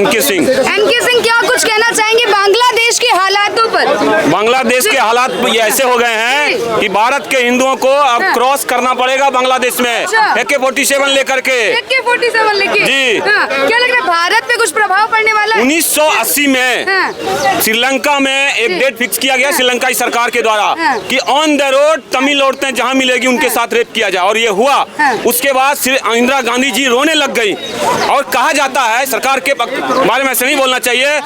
N K Singh. N K Singh, क्या कुछ कहना चाहेंगे बांग्लादेश के हालातों पर? बांग्लादेश के हालात ये ऐसे हो गए हैं कि भारत के हिंदुओं को अब क्रॉस करना पड़ेगा बांग्लादेश में AK-47 लेकर के। AK-47 लेके जी। क्या लग रहा है भारत पे कुछ प्रभाव पड़ने वाला है? 1980 में श्रीलंका में एक डेट फिक्स किया गया श्रीलंकाई सरकार के द्वारा कि ऑन द रोड तमिल औरतें जहां मिलेगी उनके साथ रेप किया जाए, और ये हुआ। उसके बाद इंदिरा गांधी जी रोने लग गई, और कहा जाता है सरकार के बारे में ऐसे नहीं बोलना चाहिए,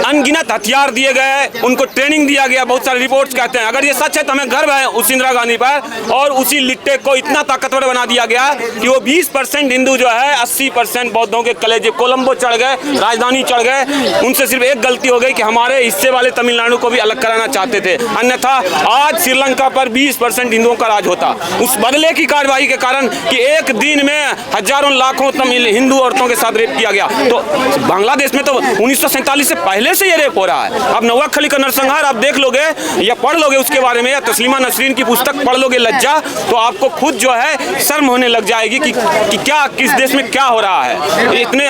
अनगिनत हथियार दिए गए, उनको ट्रेनिंग दिया गया, बहुत सारे रिपोर्ट्स कहते हैं। अगर ये सच है तो हमें गर्व है उस इंदिरा गांधी पर, और उसी लिट्टे को इतना ताकतवर बना दिया गया कि वो 20% हिंदू जो है 80% बौद्धों के कलेजे कोलंबो चढ़ गए, राजधानी चढ़ गए। उनसे सिर्फ एक गलती हो गई कि हमारे हिस्से वाले तमिलनाडु को भी अलग कराना चाहते थे, अन्यथा आज श्रीलंका पर 20% हिंदुओं का राज होता। उस बदले की कार्रवाई के कारण कि एक दिन में हजारों लाखों तमिल हिंदू औरतों के साथ रेप किया गया। तो बांग्लादेश में तो 1947 से पहले से ये रेप हो रहा है। अब नवाब खली का नरसंहार आप देख लोगे या पढ़ लोगे उसके बारे में, या तस्लीमा नसरीन की पुस्तक पढ़ लोगे लज्जा, तो आपको खुद जो है शर्म होने लग जाएगी कि क्या किस देश में क्या हो रहा है। इतने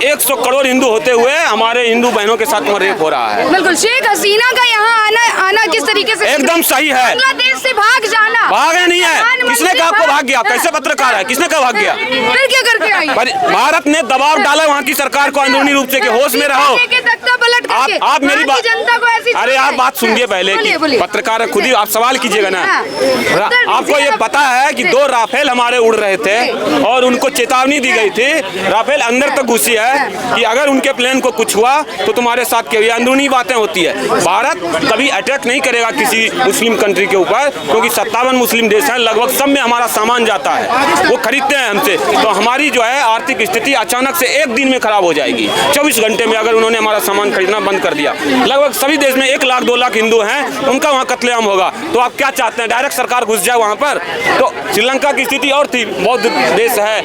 100 करोड़ हिंदू होते हुए हमारे हिंदू बहनों के साथ रेप हो रहा है। बिल्कुल, शेख हसीना का यहाँ आना किस तरीके से एकदम सही है। बांग्लादेश से भाग जाना, भागना नहीं है। किसने कहा आपको भाग गया? कैसे पत्रकार है? किसने कहा भाग गया? फिर क्या करके आई? भारत ने दबाव डाला वहाँ की सरकार को अंदरूनी रूप से कि होश में रहो। आप मेरी बात, जनता को ऐसी, अरे आप बात सुनिए पहले कि पत्रकार खुद ही आप सवाल कीजिएगा ना। आपको ये पता है कि 2 राफेल हमारे उड़ रहे थे और उनको चेतावनी दी गई थी, राफेल अंदर तक घुसी है कि अगर उनके प्लेन को कुछ हुआ तो तुम्हारे साथ क्या? ये अंदरूनी बातें होती है। भारत कभी अटैक नहीं करेगा किसी मुस्लिम कंट्री के ऊपर, क्योंकि 57 मुस्लिम देश हैं, लगभग सब में हमारा सामान जाता है, वो खरीदते हैं हमसे। तो हमारी जो है आर्थिक स्थिति अचानक से एक दिन में खराब हो जाएगी। 24 घंटे में अगर उन्होंने हमारा सामान खरीदना बंद कर दिया, लगभग सभी देश में 1 लाख 2 लाख हिंदू हैं, उनका वहाँ कत्लेआम होगा। तो आप क्या चाहते हैं? डायरेक्ट सरकार घुस जाए वहाँ पर? तो श्रीलंका की स्थिति और थी, बौद्ध देश है,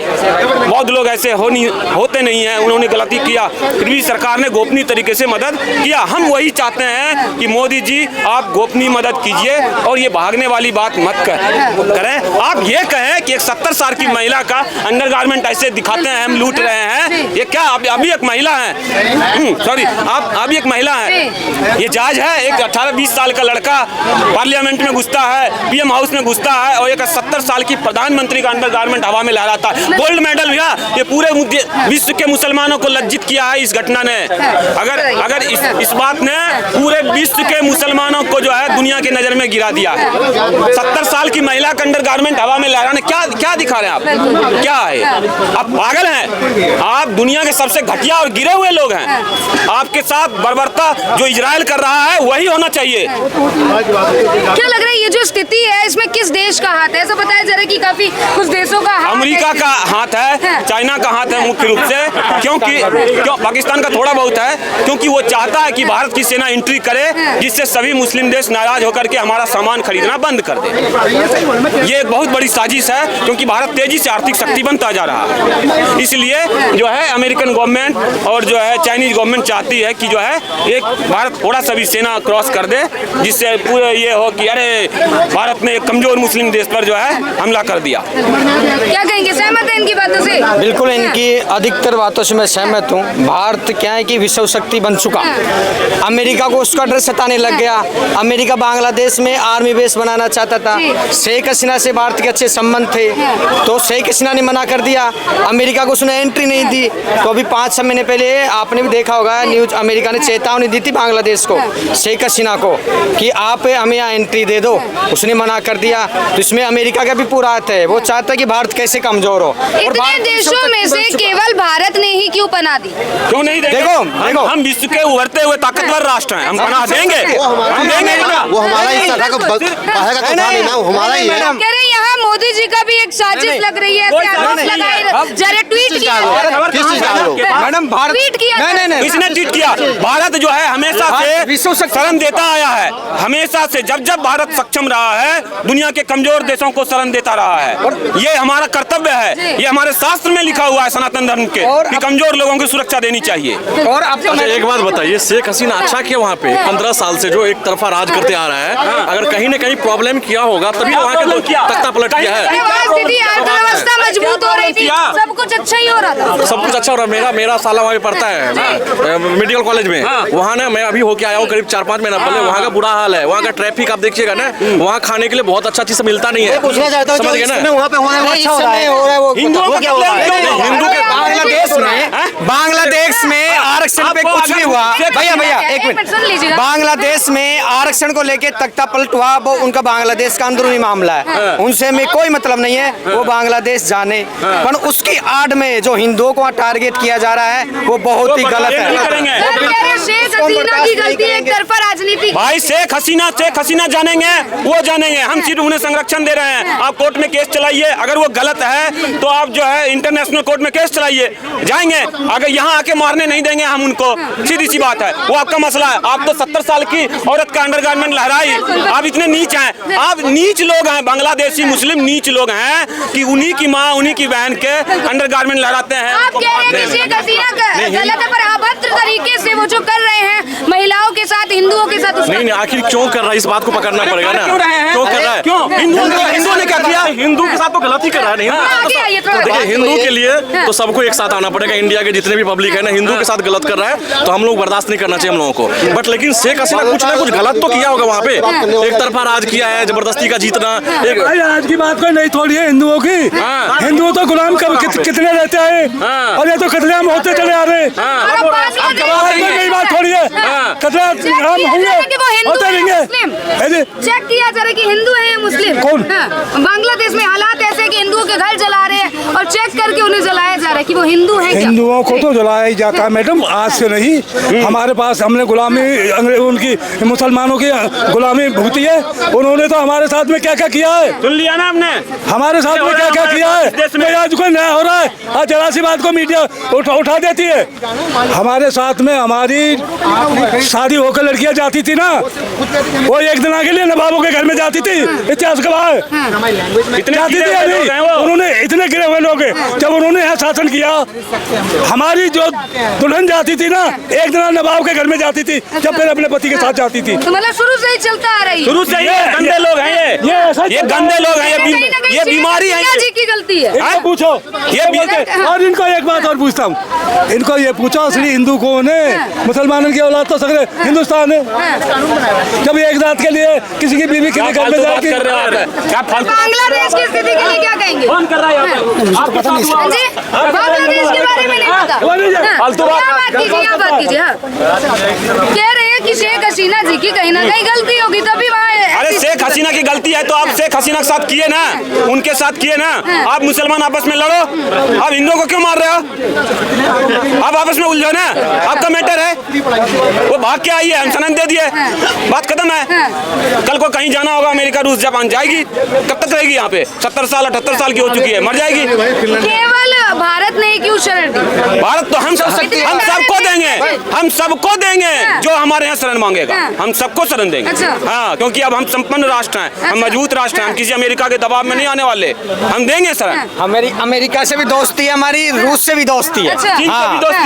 बौद्ध लोग ऐसे होते नहीं हैं, उन्होंने गलती किया, फिर भी सरकार ने गोपनीय तरीके से मदद किया। हम वही चाहते हैं कि मोदी जी आप गोपनीय मदद कीजिए और ये भागने वाली बात मत करें। आप ये कहें कि एक 70 साल की महिला का अंडरगारमेंट ऐसे दिखाते हैं हम लूट रहे हैं, ये क्या? अभी एक महिला है, सॉरी आप अभी एक महिला है, ये जायज है? एक 18-20 साल का लड़का पार्लियामेंट में घुसता है, PM हाउस में घुसता है, और एक 70 साल की प्रधानमंत्री का अंडरगारमेंट हवा में लहराता है। गोल्ड मेडल भैया, ये पूरे विश्व के मुसलमानों को लज्जित किया है इस घटना ने। अगर इस बात ने पूरे विश्व के मुसलमानों को जो है दुनिया की नजर में गिरा दिया है। 70 साल की महिला का अंडरगारमेंट हवा में लहराने क्या दिखा रहे हैं आप? क्या है? आप पागल हैं? आप दुनिया के सबसे घटिया और गिरे हुए लोग हैं। आपके साथ बर्बरता जो इजराइल कर रहा है वही होना चाहिए। क्या लग रहा है ये जो स्थिति है इसमें किस देश का हाथ है? ऐसा बताया जा रहा है कि काफी कुछ देशों का हाथ, अमेरिका का हाथ है, चाइना का हाथ है मुख्य रूप से, क्यों पाकिस्तान का थोड़ा बहुत है, क्योंकि वो चाहता है कि भारत की सेना एंट्री करे, जिससे सभी मुस्लिम देश नाराज होकर के हमारा सामान खरीदना बंद कर दे। ये एक बहुत बड़ी साजिश है, क्योंकि भारत तेजी से आर्थिक शक्ति बनता जा रहा है। इसलिए जो है अमेरिकन गवर्नमेंट और जो है चाइनीज गवर्नमेंट चाहती है कि जो है एक भारत थोड़ा सा भी सेना क्रॉस कर दे, जिससे पूरे ये हो कि अरे भारत ने एक कमजोर मुस्लिम देश पर जो है हमला कर दिया। क्या कहेंगे, सहमत है इनकी बातों से? बिल्कुल, इनकी अधिकतर बातों से मैं सहमत हूँ। भारत क्या है कि विश्व शक्ति बन चुका, अमेरिका को उसका डर सताने लग गया। अमेरिका बांग्लादेश में आर्मी बेस बनाना चाहता था, शेख हसीना से भारत के अच्छे संबंध थे, तो शेख हसीना ने मना कर दिया, अमेरिका को उसने एंट्री नहीं दी। तो अभी 5-6 महीने पहले आपने भी देखा होगा न्यूज, अमेरिका ने चेतावनी दी थी बांग्लादेश को, शेख हसीना को, कि आप हमें यहाँ एंट्री दे दो, उसने मना कर दिया। तो इसमें अमेरिका का भी पूरा हाथ है, वो चाहता है कि भारत कैसे कमजोर हो। इतने देशों में से केवल भारत ने ही क्यों पनाह दी? क्यों नहीं देंगे? देखो हम विश्व के उभरते हुए ताकतवर राष्ट्र हैं, हम पनाह देंगे, हम देंगे। वो हमारा हिस्सा था, कहेगा तो था नहीं ना, वो हमारा ही है। कह रहे यहाँ मोदी जी का भी एक साजिश लग रही है, जरा ट्वीट किया मैडम, भारत ट्वीट किया, नहीं इसने ट्वीट किया। भारत जो है हमेशा से विश्व शरण देता आया है, हमेशा से जब भारत सक्षम रहा है दुनिया के कमजोर देशों को शरण देता रहा है। ये हमारा कर्तव्य है, ये हमारे शास्त्र में लिखा हुआ है सनातन धर्म के, कि कमजोर लोगों की सुरक्षा देनी चाहिए। और अब अच्छा एक बात बताइए, शेख हसीना अच्छा किया वहाँ पे 15 साल से जो एक तरफा राज करते आ रहा है, अगर कहीं न कहीं प्रॉब्लम किया होगा तभी वहाँ के लोग तख्ता पलट किया है। अर्थव्यवस्था मजबूत हो रही थी, सब कुछ अच्छा ही हो रहा था, सब कुछ अच्छा हो रहा। मेरा साला वाला वहाँ पे पढ़ता है मेडिकल कॉलेज में, वहाँ ना मैं अभी होके आया हूँ करीब 4-5 महीना पहले। वहाँ का बुरा हाल है, वहाँ का ट्रैफिक आप देखिएगा ना, वहाँ खाने के लिए बहुत अच्छा चीज मिलता नहीं है। पूछना चाहता हूँ समझ गए ना? वहाँ पे हो रहा है वो अच्छा हो रहा है। हिंदुओं वो क्या हो रहा है? हिंदू के बांग्लादेश में आरक्षण पे कुछ नहीं हुआ। भैया एक मिनट, बांग्लादेश में आरक्षण को लेके तख्ता पलट हुआ, वो उनका बांग्लादेश का अंदरूनी मामला है, उनसे हमें कोई मतलब नहीं है, वो बांग्लादेश जाने। पर उसकी आड़ में जो हिंदुओं को टारगेट किया जा रहा है वो बहुत ही गलत है। शेख हसीना की गलती है, एक तरफा राजनीति। भाई शेख हसीना जानेंगे, वो जानेंगे, हम सिर्फ उन्हें संरक्षण दे रहे हैं। आप कोर्ट में केस चलाइए, अगर वो गलत है तो आप जो है इंटरनेशनल कोर्ट में केस चलाइए, जाएंगे। अगर यहाँ आके मारने नहीं देंगे हम उनको, सीधी सी बात है, वो आपका मसला है। आप तो 70 साल की औरत का अंडरगारमेंट लहराई, आप इतने नीच हैं, आप नीच लोग हैं, बांग्लादेशी मुस्लिम नीच लोग हैं कि उन्हीं की माँ उन्हीं की बहन के अंडरगारमेंट लहराते हैं। आप कह रहे हैं कि शेख हसीना गलत है, पर अभद्र तरीके से वो जो कर रहे हैं महिलाओं के साथ, हिंदुओं के साथ, नहीं, आखिर क्यों कर रहा है, इस बात को पकड़ना पड़ेगा ना। क्यों रहे हैं? क्यों कर रहा है? क्यों? हिंदुओं ने क्या किया? हिंदू के साथ तो गलत ही कर रहा है। देखिए, हिंदू के लिए तो सबको एक साथ आना पड़ेगा। इंडिया के जितने भी पब्लिक है ना, हिंदू के साथ गलत कर रहा है तो हम लोग बर्दाश्त नहीं करना चाहिए हम लोगों को। बट लेकिन शेख हसीना कुछ ना कुछ गलत तो किया होगा वहाँ पे, एक तरफा राज किया है, जबरदस्ती का जीतना। आज की बात कोई नहीं थोड़ी है हिंदुओं की, हिंदुओं तो गुलाम कितने रहते हैं, और ये तो कतलेआम होते चले आ रहे हैं। बात थोड़ी है, कतलेआम होंगे, होते रहेंगे। चेक किया जा रहा है कि हिंदू है या मुस्लिम। कौन? बांग्लादेश में हालात ऐसे कि हिंदुओं के घर जला रहे हैं और चेक करके उन्हें जलाया जा रहा है कि वो हिंदू है क्या? हिंदुओं को तो जलाया ही जाता है मैडम, आज से नहीं। हमारे पास हमने गुलामी उनकी मुसलमानों की गुलामी भुगती है, उन्होंने तो हमारे साथ में क्या क्या किया है, सुन लिया ना हमने, हमारे साथ में क्या क्या किया है। आज कोई नया हो रहा है, आज जरा सी बात को मीडिया उठा देती है। हमारे साथ में हमारी शादी होकर लड़कियां जाती थी ना, वो एक दिन के लिए नवाबों के घर में जाती थी, इतिहास गवाह है, जाती थी। अभी उन्होंने इतने गिरे हुए लोग जब उन्होंने यहाँ शासन किया, हमारी जो दुल्हन जाती थी ना, एक दिन नवाब के घर में जाती थी, जब फिर अपने पति के साथ जाती थी। तो मतलब शुरू से ही चलता आ रही है, शुरू से ही गंदे लोग हैं ये गंदे लोग हैं, ये बीमारी है, जी की गलती है। इनको पूछो और इनको एक बात और पूछता हूँ, इनको ये पूछो असली हिंदू कौन है? मुसलमानों की औलाद तो सगरे हिंदुस्तान है। जब एक रात के लिए किसी की बीवी के घर में जाएगी, बांग्लादेश की स्थिति के लिए क्या कहेंगे? कौन कर रहा है? पता नहीं जी, बांग्लादेश के बारे में नहीं पता। फालतू बात कीजिए। कह रहे हैं कि शेख हसीना जी की कहीं ना कहीं गलती होगी तभी वहाँ। अरे शेख हसीना की गलती है तो आप शेख हसीना के साथ किए ना, उनके साथ किए ना। आप मुसलमान आपस में लड़ो, आप हिंदुओं को क्यों मार रहे हो? आप आपस में उलझो ना, आपका मैटर है। वो भाग के आई है, हम सनद दे दिए, बात खत्म है। कल को कहीं जाना होगा, अमेरिका रूस जापान जाएगी, कब तक रहेगी यहाँ पे? 70 साल 78 साल की हो चुकी है, मर जाएगी। केवल भारत ने क्यों शरण दी? भारत तो हम सबको देंगे, हम सबको देंगे जो हमारे यहाँ शरण मांगेगा, हम सबको शरण देंगे। हाँ, क्योंकि अब हम संपन्न राष्ट्र हैं, हम मजबूत राष्ट्र हैं, हम किसी अमेरिका के दबाव में नहीं आने वाले, हम देंगे शरण। अमेरिका से भी दोस्ती है हमारी, रूस से भी दोस्ती है,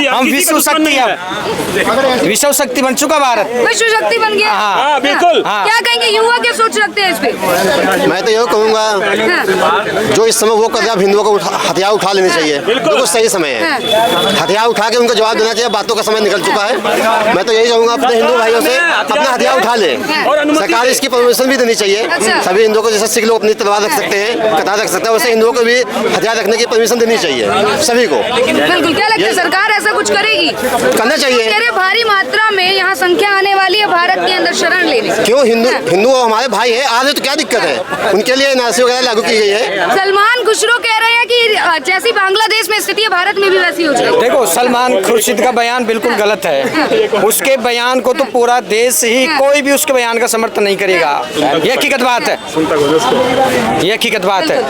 हम विश्व शक्ति है, विश्व शक्ति बन चुका भारत, विश्व शक्ति बन गया। हाँ बिल्कुल। क्या कहेंगे, युवा क्या सोच रखते हैं इस पे? मैं तो ये कहूँगा जो इस समय वो कर रहे हैं, हिंदुओं को हथियार उठा लेने चाहिए, बिल्कुल सही समय है, हथियार उठा के उनको जवाब देना चाहिए। बातों का समय निकल चुका है। मैं तो यही चाहूँगा अपने हिंदू भाइयों से अपना हथियार उठा ले, सरकार इसकी परमिशन भी देनी चाहिए। सभी हिंदुओं को जैसे सिख लोग अपनी तलवार रख सकते हैं, कतार रख सकते हैं, वैसे हिंदुओं को भी हथियार रखने की परमिशन देनी चाहिए सभी को। बिल्कुल। क्या लगता है सरकार ऐसा कुछ करेगी? करना चाहिए। भारी मात्रा में यहाँ संख्या आने वाली है भारत के अंदर शरण लेने। क्यों? हिंदू हमारे भाई है, आ रहे तो क्या दिक्कत है? उनके लिए एनआरसी वगैरह लागू की गई है। सलमान खुसरो कह रहे हैं कि जैसी बांग्लादेश में स्थिति है भारत में भी वैसी हो जाएगी। देखो, सलमान खुर्शीद का बयान बिल्कुल गलत है, उसके बयान को तो पूरा देश ही कोई भी उसके बयान का समर्थन नहीं करेगा, ये हकीकत बात है, ये हकीकत बात है।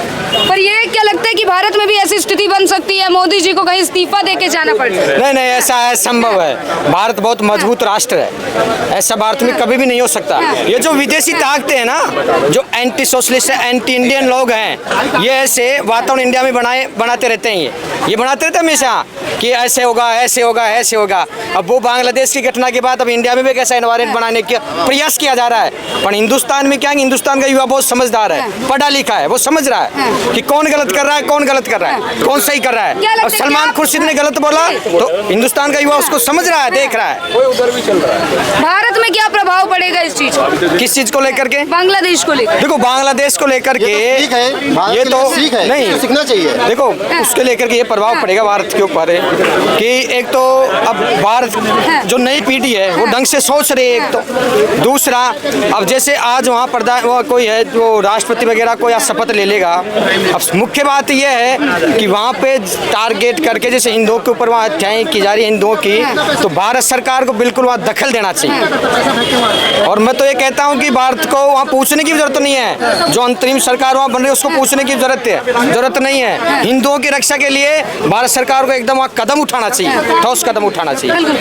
पर ये क्या लगता है कि भारत में भी ऐसी स्थिति बन सकती है, मोदी जी को कहीं इस्तीफा देके जाना पड़ सकता है? नहीं, ऐसा असंभव है, भारत बहुत मजबूत राष्ट्र है, ऐसा भारत में कभी भी नहीं हो सकता। ये जो विदेशी ताकतें हैं ना, जो एंटी सोशलिस्ट एंटी इंडियन लोग हैं, ये ऐसे वातावरण इंडिया में बनाते रहते हैं, ये बनाते रहते हैं हमेशा कि ऐसे होगा ऐसे होगा ऐसे होगा। अब वो बांग्लादेश की घटना के बाद अब इंडिया में भी कैसा एनवायरमेंट बनाने का प्रयास किया जा रहा है। पर हिंदुस्तान में क्या है, हिंदुस्तान का युवा बहुत समझदार है, पढ़ा लिखा है, वो समझ रहा है कि कौन गलत कर रहा है, कौन गलत कर रहा है, कौन सही कर रहा क्या है। लगता अब है सलमान कि खुर्शीद ने गलत बोला तो हिंदुस्तान का युवा उसको समझ रहा है, देख रहा है। भारत में क्या प्रभाव पड़ेगा इस चीज का, किस चीज को लेकर के? बांग्लादेश को लेकर? देखो बांग्लादेश को लेकर के सीख है, भारत ये के तो लिए सीख है, नहीं इसको सीखना चाहिए। देखो उसके लेकर के ये प्रभाव पड़ेगा भारत के ऊपर कि एक तो अब भारत जो नई पीढ़ी है वो ढंग से सोच रही है, एक तो दूसरा अब जैसे आज वहाँ प्रधान कोई है जो राष्ट्रपति वगैरह कोई आज शपथ ले लेगा। अब मुख्य बात यह है कि वहाँ पे टारगेट करके जैसे हिंदुओं के ऊपर वहाँ हत्याएं की जा रही है हिंदुओं की, तो भारत सरकार को बिल्कुल वहाँ दखल देना चाहिए। और मैं तो ये कहता हूँ कि भारत को वहाँ पूछने की जरूरत नहीं है, जो अंतरिम सरकार वहाँ बन रही है उसको पूछने की जरूरत नहीं है। हिंदुओं की रक्षा के लिए भारत सरकार को एकदम वहाँ कदम उठाना चाहिए, ठोस कदम उठाना चाहिए।